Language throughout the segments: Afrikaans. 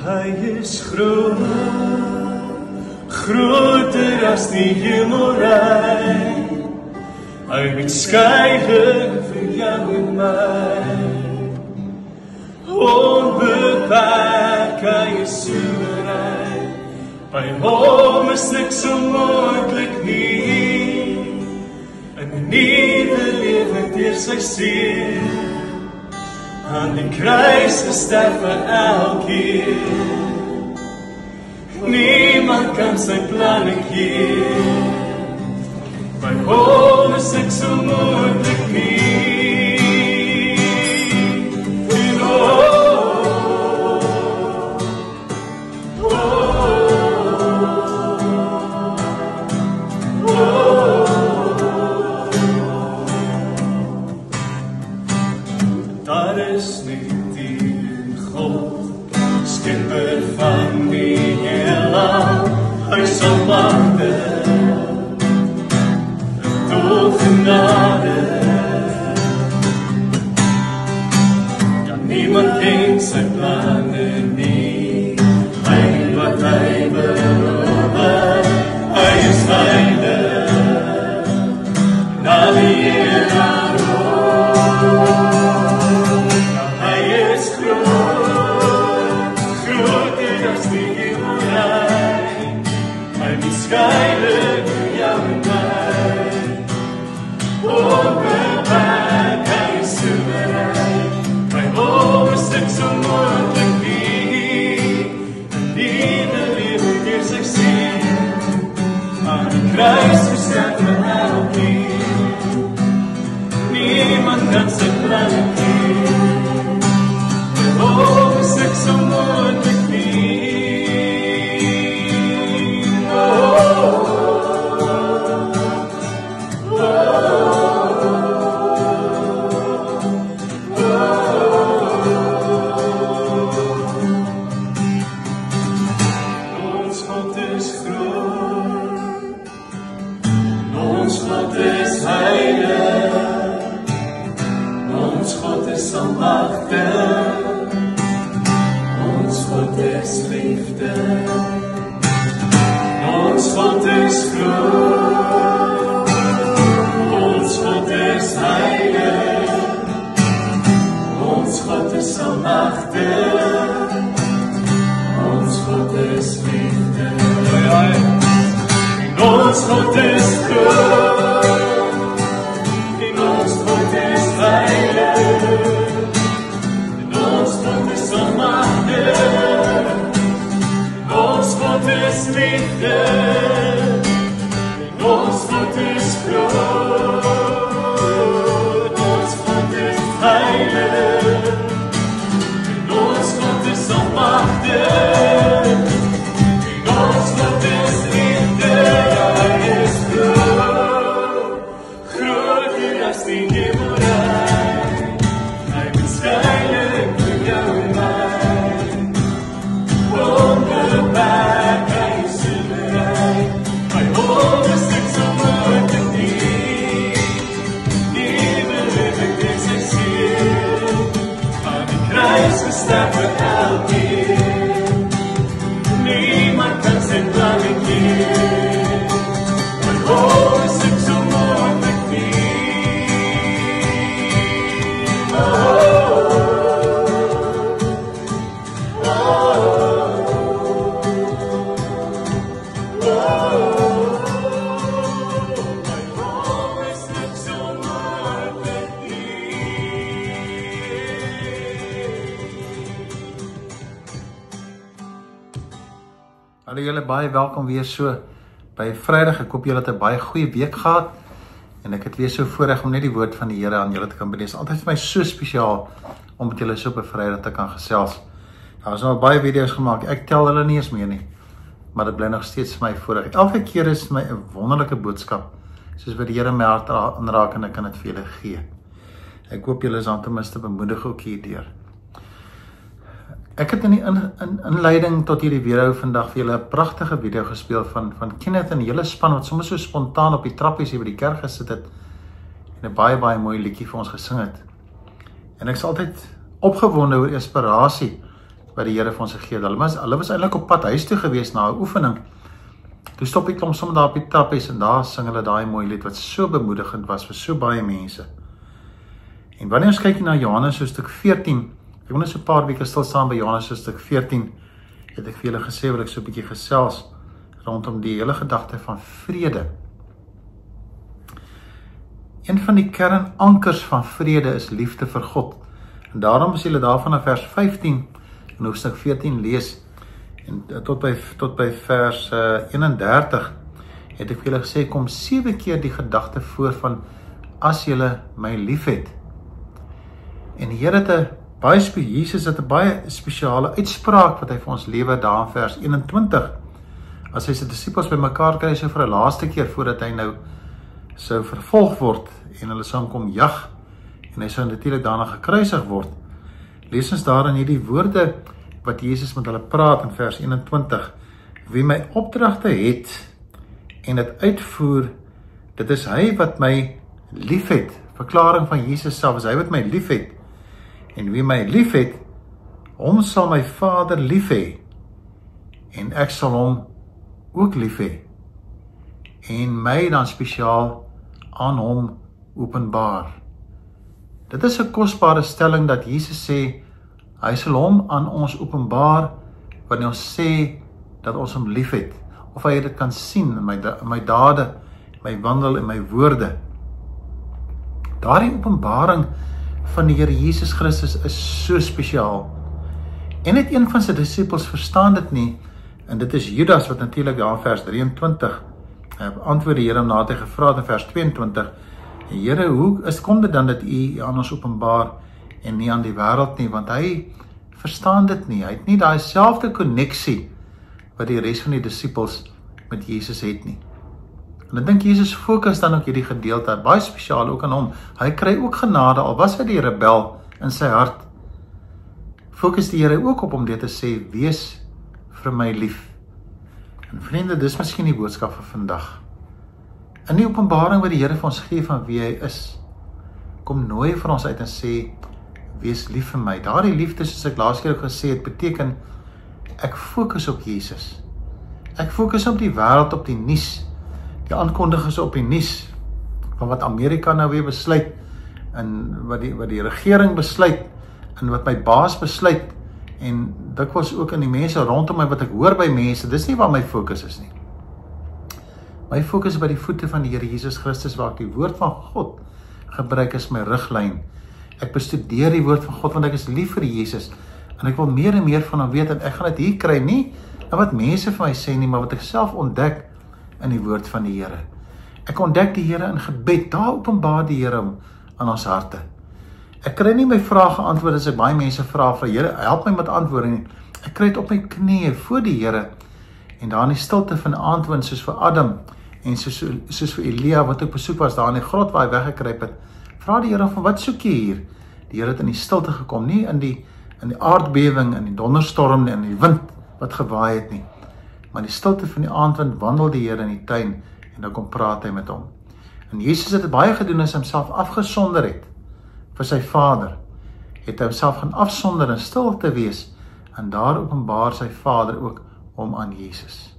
Hy is groot, groter as die hemelruim. Hy het skeiing vir jou en my. Onbeperk, hy is soewerein. By hom is niks onmoontlik nie. In 'n nuwe lewe deur sy seer. Aan die kruis gesterf vir elkeen. Niemand kan sy planne keer. By hom is niks onmoontlik nie. En daar is net die God, skepper van die heelal. Hy sal wagte, tot genade. Ja, niemand ken sy planne nie. Hy wat hy beloof, hy is heilig. Na die Here skeiing vir jou en my. Onbeperk, hy is soewerein. By hom is niks onmoontlik nie. 'n nuwe lewe deur sy seer. Aan die kruis gesterf vir elkeen. Niemand kan sy planne keer. By hom is niks onmoontlik nie. Ons God is groot, en ons God is heilig, en ons God is almagtig, en ons God is liefde, en ons God is groot, ons God is heilig, en ons God is almagtig, en ons God is liefde. Gesterf vir elkeen. Niemand kan sy planne keer. By hom is niks onmoontlik nie. Hallo julle, baie welkom weer so by Vrydag. Ek hoop julle het 'n baie goeie week gehad en ek het weer so voorreg om net die woord van die Here aan julle te kan belees. Altyd vir my so spesiaal om met julle so op 'n Vrydag te kan gesels. Daar is nou baie video's gemaak. Ek tel hulle nie eens meer nie, maar dit bly nog steeds vir my voorreg. Elke keer is my 'n wonderlike boodskap, soos wat die Here my hart aanraak en ek kan dit vir julle gee. Ek hoop julle is dan ten minste bemoedig ook hierdeur. Ek het in die inleiding tot hierdie weerhou vandag vir julle 'n pragtige video gespeel van Kenneth en die hele span wat sommer so spontaan op die trappies hier by die kerk gesit het en 'n baie mooi liedjie vir ons gesing het. En ek is altyd opgewonde oor inspirasie wat die Here vir ons gegee het. Hulle was eintlik op pad huis toe gewees na 'n oefening. Toe stop die klomp sommer daar op die trappies en daar sing hulle daai mooi lied wat so bemoedigend was vir so baie mense. En wanneer ons kyk na Johannes hoofstuk 14, ek wil net so 'n paar weke stil staan by Johannes hoofstuk 14, het ek vir julle gesê wil ek so 'n bietjie gesels rondom die hele gedagte van vrede. Een van die kernankers van vrede is liefde vir God. En daarom as julle daarvan na vers 15 in hoofstuk 14 lees, en tot by vers 31, het ek vir julle gesê, kom 7 keer die gedagte voor van, as julle my lief het. En die Here het Jesus het 'n baie spesiale uitspraak wat hy vir ons lewer daar in vers 21. As hy sy disippels bymekaar kry, so vir 'n laaste keer voordat hy nou sou vervolg word en hulle sou hom kom jag en hy sou natuurlik daarna gekruisig word. Lees ons daar in hierdie woorde wat Jesus met hulle praat in vers 21. Wie my opdragte het en dit uitvoer, dit is hy wat my liefhet. Verklaring van Jesus self is hy wat my liefhet. En wie my liefhet, hom sal my Vader lief hê en ek sal hom ook lief hê en my dan spesiaal aan hom openbaar. Dit is 'n kosbare stelling dat Jesus sê, hy sal hom aan ons openbaar wanneer ons sê dat ons hom lief het, of hy dit kan sien in my dade, my wandel en my woorde. Daardie openbaring van die Here Jesus Christus is so spesiaal. En net een van sy disippels verstaan dit nie, en dit is Judas wat natuurlik daar in vers 23 antwoord die Here hom na het hy gevra het in vers 22, Here, hoe kom dit dan dat u aan ons openbaar en nie aan die wêreld nie, want hy verstaan dit nie, hy het nie daai selfde koneksie wat die res van die disippels met Jesus het nie. En ek dink Jesus fokus dan ook hierdie gedeelte, baie spesiaal ook aan hom. Hy kry ook genade, al was hy die rebel in sy hart. Fokus die Here ook op om dit te sê, wees vir my lief. En vriende, dis miskien die boodskap vir vandag. In die openbaring wat die Here vir ons gee van wie hy is, kom nooi vir ons uit en sê, wees lief vir my. Daardie liefde, soos ek laas keer gesê het, beteken, ek fokus op Jesus. Ek fokus op die wêreld, op die nuus, die aankondigings op die nuus, van wat Amerika nou weer besluit, en wat die regering besluit, en wat my baas besluit, en dikwels ook in die mense rondom my, wat ek hoor by mense, dis nie waar my fokus is nie. My fokus is by die voete van die Here Jesus Christus, waar ek die woord van God gebruik as my riglyn. Ek bestudeer die woord van God, want ek is lief vir Jesus, en ek wil meer en meer van hom weet, en ek gaan dit hier kry, nie en wat mense vir my sê nie, maar wat ek self ontdek in die woord van die Here. Ek ontdek die Here in gebed, daar openbaar die Here hom aan ons harte. Ek kry nie my vrae geantwoord as ek baie mense vra vir Here, help my met antwoorde nie. Ek kry dit op my knieë voor die Here, en daar in die stilte van aandwind, soos vir Adam, en soos vir Elia, wat ook besoek was daar in die grot waar hy weggekruip het, vra die Here van, wat soek jy hier? Die Here het in die stilte gekom, nie in die aardbewing, in die donderstorm, in die wind wat gewaai het nie. Maar in die stilte van die aandwind wandel die Here in die tuin, en dan kom praat hy met hom. En Jesus het baie gedoen as hy homself afgesonder het, vir sy Vader, het hy homself gaan afsonder en stil te wees, en daar openbaar sy Vader ook om aan Jesus.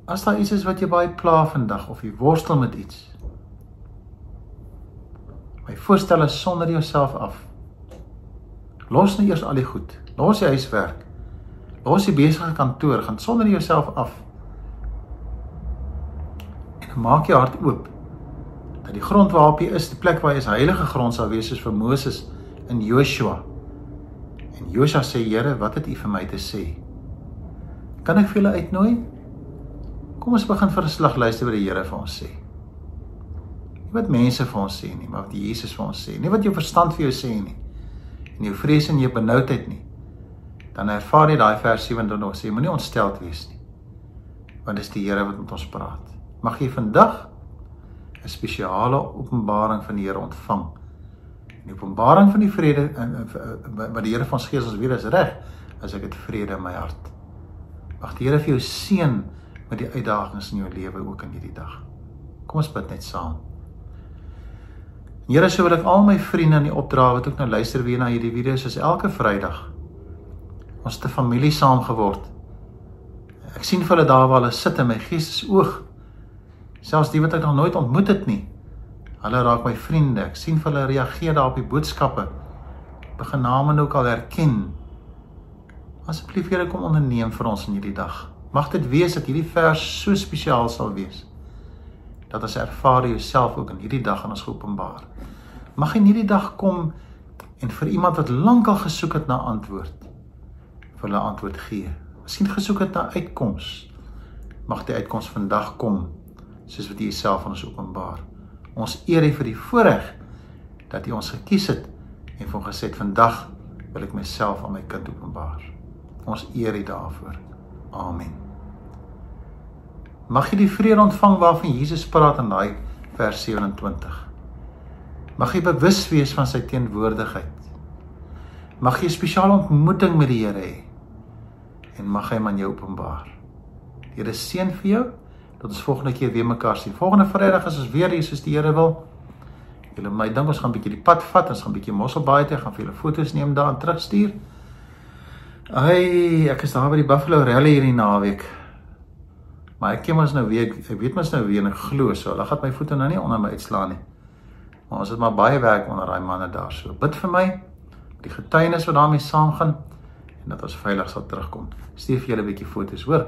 As daar iets is wat jy baie pla vandag, of jy worstel met iets, my voorstel is sonder jouself af. Los nou eers al die goed, los die huiswerk, los die besige kantoor, gaan sonder jouself af, en maak jy hart oop, dat die grond waarop jy is, die plek waar jy is, heilige grond sal wees, soos vir Moses en Joshua. En Joshua sê, Here, wat het u vir my te sê? Kan ek vir julle uitnooi? Kom ons begin vir 'n slag luister wat die Here vir ons sê. Nie wat mense vir ons sê nie, maar wat Jesus vir ons sê. Nie wat jou verstand vir jou sê nie, en jou vrees en jou benoudheid nie. Dan ervaar jy daai vers 27 sê, moenie ontsteld wees nie, want dit is die Here wat met ons praat. Mag jy vandag 'n spesiale openbaring van die Here ontvang. En die openbaring van die vrede wat die Here van ons gee, as weer is reg, as ek het vrede in my hart. Mag die Here vir jou seën met die uitdagings in jou lewe ook in hierdie dag. Kom ons bid net saam. Here, so wil ek al my vriende in die opdrae wat ook nou luister weer na hierdie video's, is elke Vrydag. Ons het 'n familie saam geword. Ek sien vir hulle daar waar hulle sit in my geestesoog. Selfs die wat ek nog nooit ontmoet het nie. Hulle raak my vriende. Ek sien vir hulle reageer daar op die boodskappe. Begin name ook al herken. Asseblief Here, kom onderneem vir ons in hierdie dag. Mag dit wees dat hierdie vers so spesiaal sal wees, dat ons ervaar jouself ook in hierdie dag aan ons geopenbaar. Mag in hierdie dag kom en vir iemand wat lankal gesoek het na antwoord, vir hulle antwoord gee. Miskien gesoek het na uitkoms. Mag die uitkoms vandag kom, soos wat U Jouself aan ons openbaar. Ons eer U vir die voorreg dat U ons gekies het en vir ons gesê het, vandag wil ek myself aan my kind openbaar. Ons eer U daarvoor. Amen. Mag jy die vrede ontvang waarvan Jesus praat in daai vers 27. Mag jy bewus wees van sy teenwoordigheid. Mag jy 'n spesiale ontmoeting met die Here hê. En mag hy hom aan jou openbaar. Die Here seën vir jou, dat ons volgende keer weer mekaar sien. Volgende Vrydag is ons weer hier soos die Here wil. Julle my dink ons gaan 'n bietjie die pad vat, ons gaan 'n bietjie Mosselbaai toe, gaan vir julle foto's neem daar en terugstuur. Ek is daar by die Buffalo Rally hierdie naweek. Maar ek ken ons nou weer, ek weet mos nou weer en ek glo so, hulle gaan my voete nou nie onder my uitslaan nie. Maar ons het maar baie werk onder daai manne daar so. Bid vir my, die getuienis wat daarmee saamgaan, en dat ons veilig sal terugkom. Stuur vir julle 'n bietjie foto's, hoor.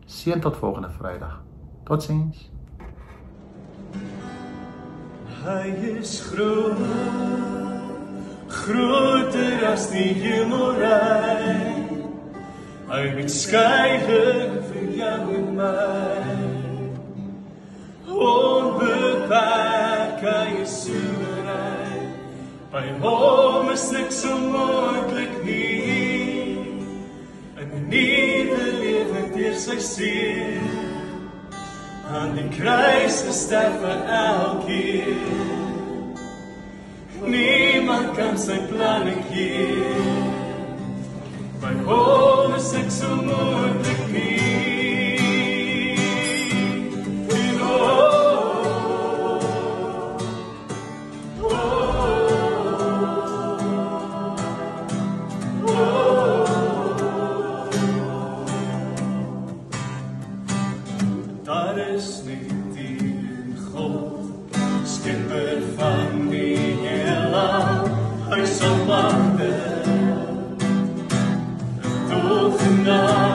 Seën tot volgende Vrydag. Totsiens. Hy is groot, groter as die hemelruim. Hy het skeiing vir jou en my. Onbeperk, hy is soewerein. By hom is niks onmoontlik nie. 'n nuwe lewe deur sy seer. Aan die kruis gesterf vir elkeen. Niemand kan sy planne keer. By hom is ek so moontlik nie. En daar is net die God, skepper van die heelal. Hy sal wagte, tot vandaag.